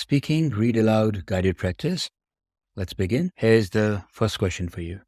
Speaking Read Aloud guided practice. Let's begin. Here's the first question for you.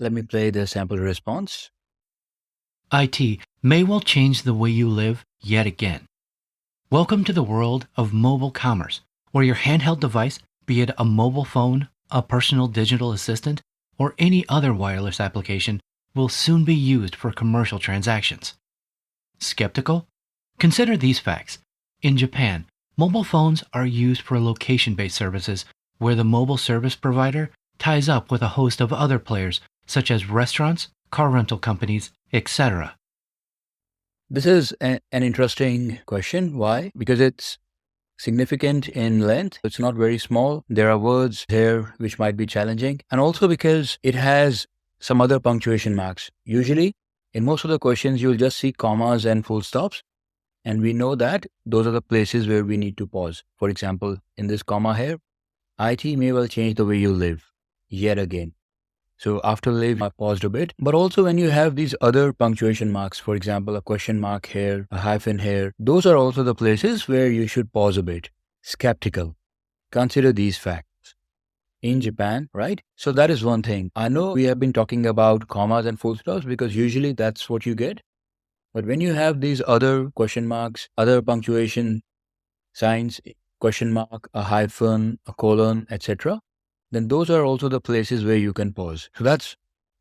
Let me play the sample response. IT may well change the way you live yet again. Welcome to the world of mobile commerce, where your handheld device, be it a mobile phone, a personal digital assistant, or any other wireless application, will soon be used for commercial transactions. Skeptical? Consider these facts. In Japan, mobile phones are used for location-based services where the mobile service provider ties up with a host of other players such as restaurants, car rental companies, etc. This is an interesting question. Why? Because it's significant in length. It's not very small. There are words here which might be challenging. And also because it has some other punctuation marks. Usually, in most of the questions, you'll just see commas and full stops. And we know that those are the places where we need to pause. For example, in this comma here, IT may well change the way you live yet again. So after live, I paused a bit. But also when you have these other punctuation marks, for example, a question mark here, a hyphen here, those are also the places where you should pause a bit. Skeptical. Consider these facts. In Japan, right? So that is one thing. I know we have been talking about commas and full stops because usually that's what you get. But when you have these other question marks, other punctuation signs, question mark, a hyphen, a colon, etc., then those are also the places where you can pause. So that's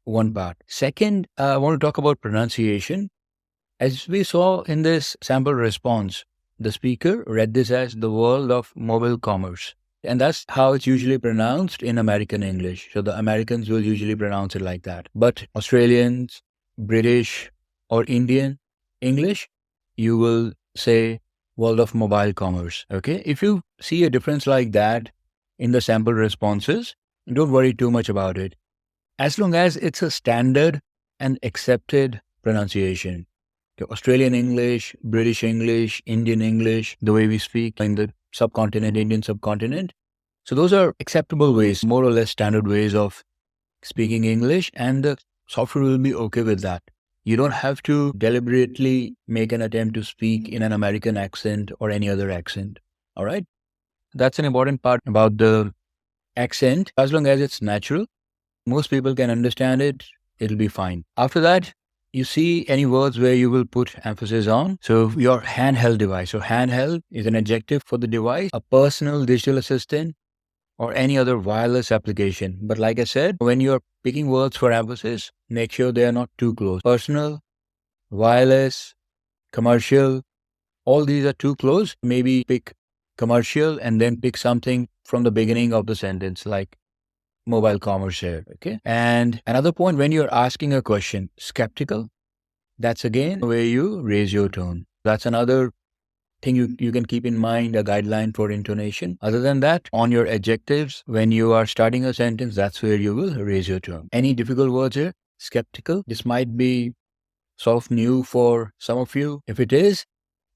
one part. Second, I want to talk about pronunciation. As we saw in this sample response, the speaker read this as the world of mobile commerce. And that's how it's usually pronounced in American English. So the Americans will usually pronounce it like that. But Australians, British, or Indian English, you will say world of mobile commerce. Okay. If you see a difference like that in the sample responses, don't worry too much about it. As long as it's a standard and accepted pronunciation. Okay, Australian English, British English, Indian English, the way we speak in the subcontinent, Indian subcontinent. So those are acceptable ways, more or less standard ways of speaking English, and the software will be okay with that. You don't have to deliberately make an attempt to speak in an American accent or any other accent. All right? That's an important part about the accent. As long as it's natural, most people can understand it, it'll be fine. After that, you see any words where you will put emphasis on. So your handheld device. So handheld is an adjective for the device, a personal digital assistant, or any other wireless application. But like I said, when you're picking words for emphasis, make sure they are not too close. Personal, wireless, commercial, all these are too close. Maybe pick commercial and then pick something from the beginning of the sentence like mobile commerce here. Okay. And another point, when you're asking a question, skeptical, that's again where you raise your tone. That's another thing you can keep in mind, a guideline for intonation. Other than that, on your adjectives, when you are starting a sentence, that's where you will raise your tone. Any difficult words here? Skeptical. This might be sort of new for some of you. If it is,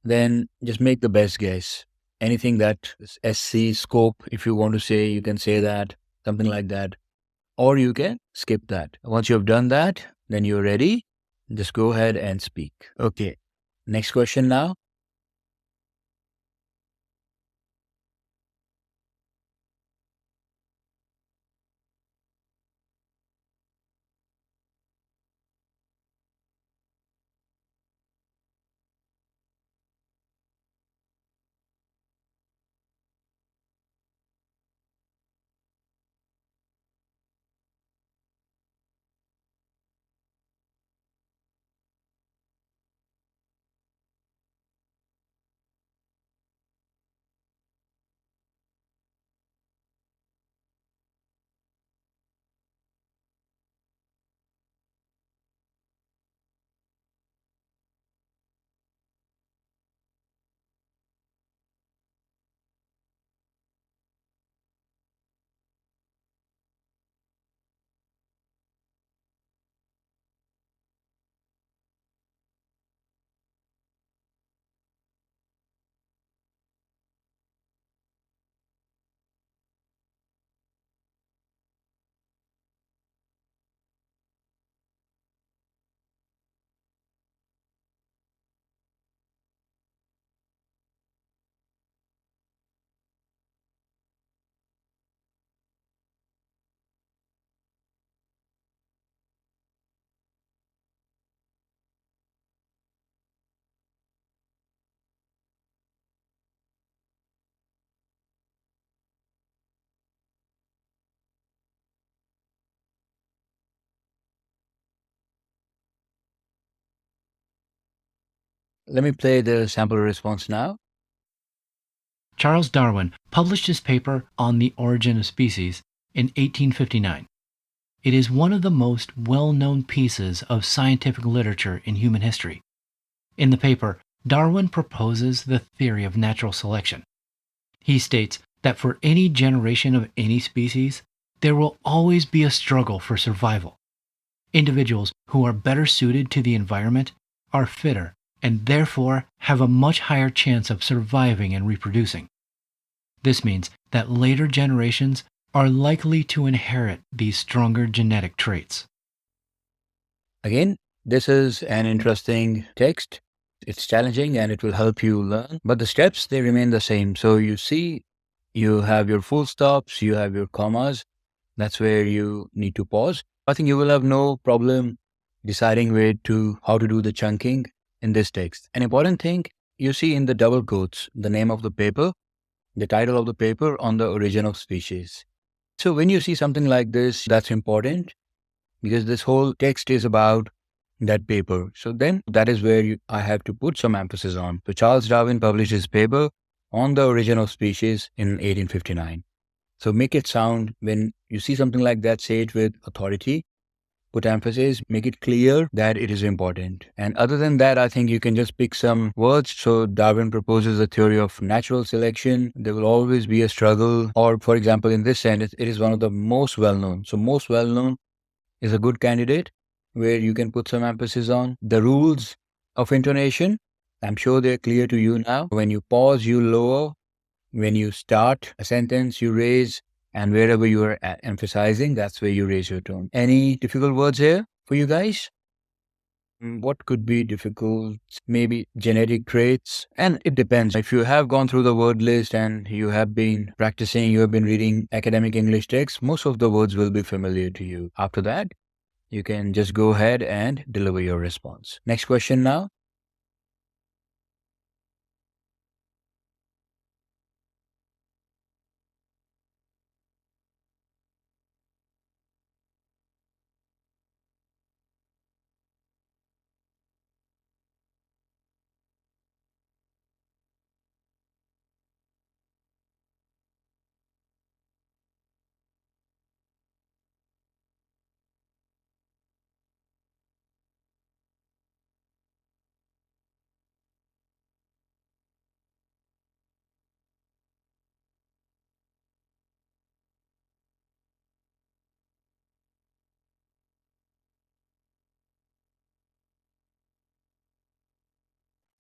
then just make the best guess. anything that is SC scope, if you want to say, you can say that, something like that. Or you can skip that. Once you've done that, then you're ready. Just go ahead and speak. Okay. Next question now. Let me play the sample response now. Charles Darwin published his paper on the origin of species in 1859. It is one of the most well-known pieces of scientific literature in human history. In the paper, Darwin proposes the theory of natural selection. He states that for any generation of any species, there will always be a struggle for survival. Individuals who are better suited to the environment are fitter and therefore have a much higher chance of surviving and reproducing. This means that later generations are likely to inherit these stronger genetic traits. Again, this is an interesting text. It's challenging and it will help you learn, but the steps, they remain the same. So you see, you have your full stops, you have your commas. That's where you need to pause. I think you will have no problem deciding how to do the chunking in this text. An important thing you see in the double quotes, the name of the paper, the title of the paper on the origin of species. So when you see something like this, that's important because this whole text is about that paper. So then that is where I have to put some emphasis on. So Charles Darwin published his paper on the origin of species in 1859. So make it sound, when you see something like that, say it with authority, put emphasis, make it clear that it is important. And other than that, I think you can just pick some words. So Darwin proposes a theory of natural selection. There will always be a struggle. Or for example, in this sentence, it is one of the most well-known. So most well-known is a good candidate where you can put some emphasis on. The rules of intonation, I'm sure they're clear to you now. When you pause, you lower. When you start a sentence, you raise. And wherever you are emphasizing, that's where you raise your tone. Any difficult words here for you guys? What could be difficult? Maybe genetic traits. And it depends. If you have gone through the word list and you have been practicing, you have been reading academic English texts, most of the words will be familiar to you. After that, you can just go ahead and deliver your response. Next question now.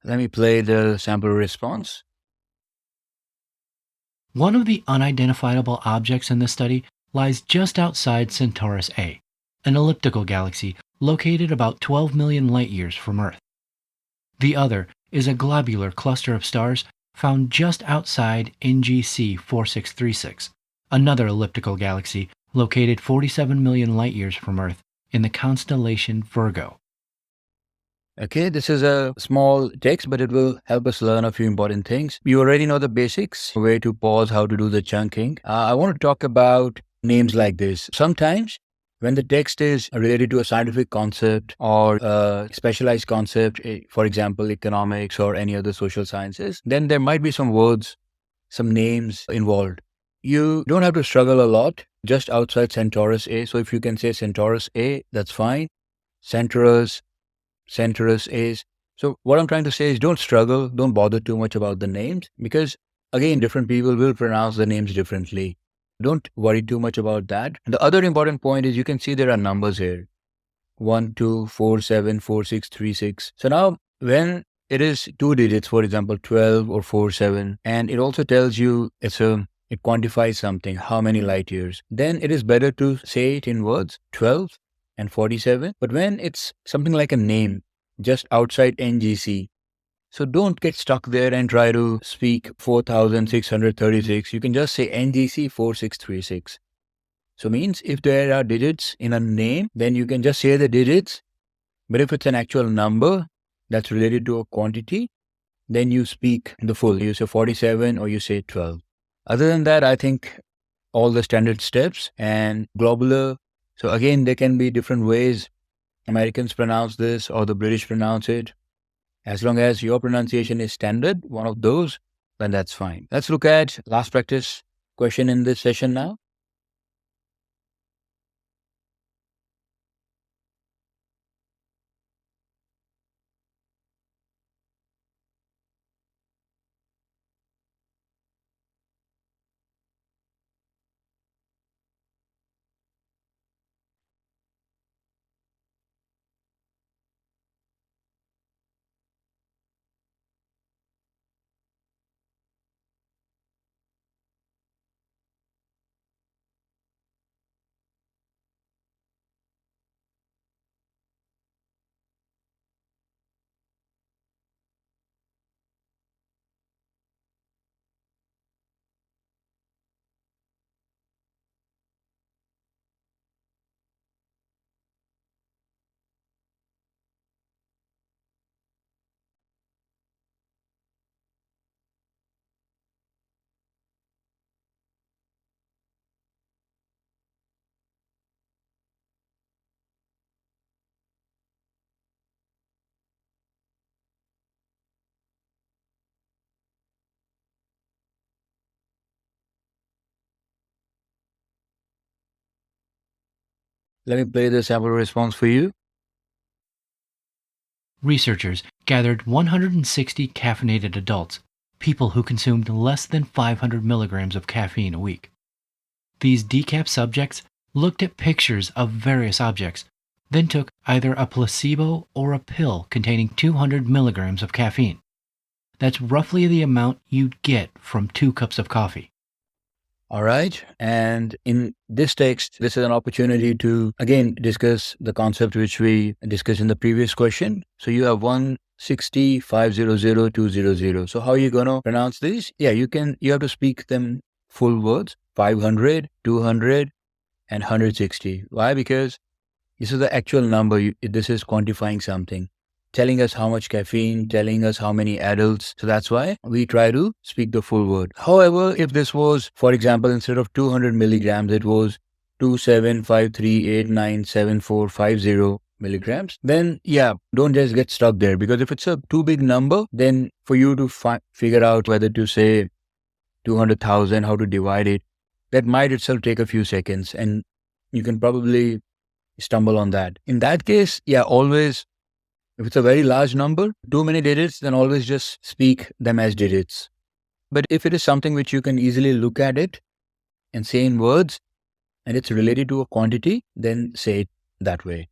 Let me play the sample response. One of the unidentifiable objects in this study lies just outside Centaurus A, an elliptical galaxy located about 12 million light years from Earth. The other is a globular cluster of stars found just outside NGC 4636, another elliptical galaxy located 47 million light years from Earth in the constellation Virgo. Okay, this is a small text, but it will help us learn a few important things. You already know the basics, where to pause, how to do the chunking. I want to talk about names like this. Sometimes when the text is related to a scientific concept or a specialized concept, for example, economics or any other social sciences, then there might be some words, some names involved. You don't have to struggle a lot just outside Centaurus A. So if you can say Centaurus A, that's fine. Centaurus is. So what I'm trying to say is don't struggle, don't bother too much about the names because again, different people will pronounce the names differently. Don't worry too much about that. And the other important point is you can see there are numbers here. 1, 2, 4, 7, 4, 6, 3, 6. So now when it is two digits, for example, 12 or 4, 7, and it also tells you it quantifies something, how many light years, then it is better to say it in words, 12 and 47. But when it's something like a name just outside NGC, so don't get stuck there and try to speak 4636. You can just say NGC 4636. So means if there are digits in a name, then you can just say the digits. But if it's an actual number that's related to a quantity, then you speak the full. You say 47 or you say 12. Other than that, I think all the standard steps and globular. So again, there can be different ways Americans pronounce this or the British pronounce it. As long as your pronunciation is standard, one of those, then that's fine. Let's look at last practice question in this session now. Let me play the sample response for you. Researchers gathered 160 caffeinated adults, people who consumed less than 500 milligrams of caffeine a week. These decaf subjects looked at pictures of various objects, then took either a placebo or a pill containing 200 milligrams of caffeine. That's roughly the amount you'd get from 2 cups of coffee. All right. And in this text, this is an opportunity to, again, discuss the concept which we discussed in the previous question. So you have 160, 500, 200. So how are you going to pronounce these? Yeah, you have to speak them full words, 500, 200, and 160. Why? Because this is the actual number. This is quantifying something, telling us how much caffeine, telling us how many adults. So that's why we try to speak the full word. However, if this was, for example, instead of 200 milligrams, it was 2753897450 milligrams, then yeah, don't just get stuck there. Because if it's a too big number, then for you to figure out whether to say 200,000, how to divide it, that might itself take a few seconds and you can probably stumble on that. In that case, yeah, always, if it's a very large number, too many digits, then always just speak them as digits. But if it is something which you can easily look at it and say in words, and it's related to a quantity, then say it that way.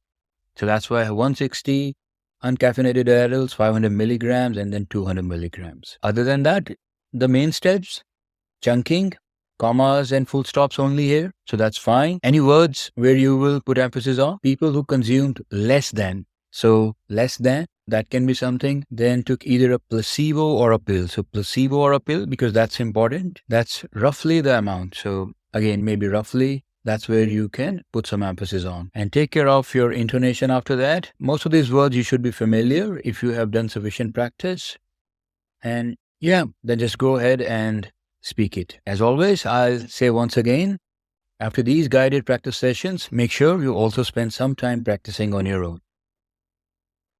So that's why I have 160 uncaffeinated adults, 500 milligrams, and then 200 milligrams. Other than that, the main steps, chunking, commas and full stops only here. So that's fine. Any words where you will put emphasis on? People who consumed less than. So less than, that can be something. Then took either a placebo or a pill. So placebo or a pill, because that's important. That's roughly the amount. So again, maybe roughly. That's where you can put some emphasis on. And take care of your intonation after that. Most of these words you should be familiar if you have done sufficient practice. And yeah, then just go ahead and speak it. As always, I'll say once again, after these guided practice sessions, make sure you also spend some time practicing on your own.